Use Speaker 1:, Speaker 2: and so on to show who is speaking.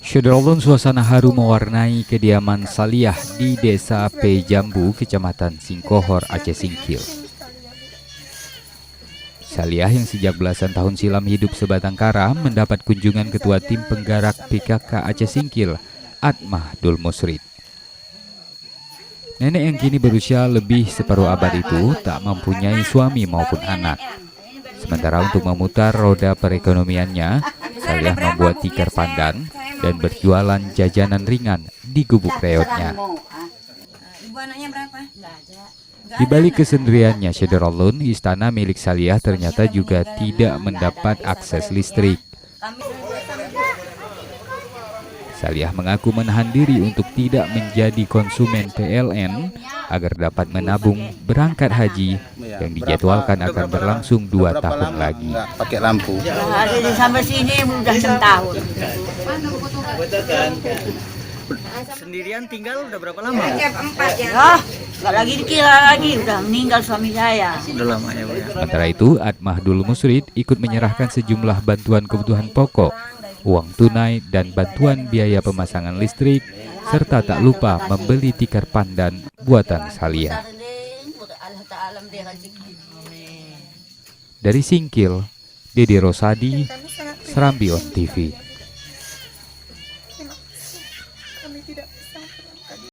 Speaker 1: Syederolun suasana haru mewarnai kediaman Saliah di Desa Pejambu, Kecamatan Singkohor, Aceh Singkil. Saliah yang sejak belasan tahun silam hidup sebatang kara mendapat kunjungan Ketua Tim Penggerak PKK Aceh Singkil, Atmah Dul Musrid. Nenek yang kini berusia lebih separuh abad itu tak mempunyai suami maupun anak. Sementara untuk memutar roda perekonomiannya, Saliah membuat tikar pandan dan berjualan jajanan ringan di gubuk reotnya. Di balik kesendiriannya Syederolun, istana milik Saliah ternyata juga tidak mendapat akses listrik. Saliah mengaku menahan diri untuk tidak menjadi konsumen PLN agar dapat menabung berangkat haji yang dijadwalkan akan berlangsung 2 tahun lagi.
Speaker 2: Pakai lampu.
Speaker 3: Sampai sini udah 6 tahun.
Speaker 4: Sendirian tinggal udah berapa lama?
Speaker 3: 4 ya. Nggak lagi dikira lagi, udah meninggal suami saya.
Speaker 4: Udah lama ya, Bu ya.
Speaker 1: Sementara itu, Atmah Dul Musrid ikut menyerahkan sejumlah bantuan kebutuhan pokok, uang tunai dan bantuan biaya pemasangan listrik, serta tak lupa membeli tikar pandan buatan Saliah. Dari Singkil, Dede Rosadi, Serambi On TV.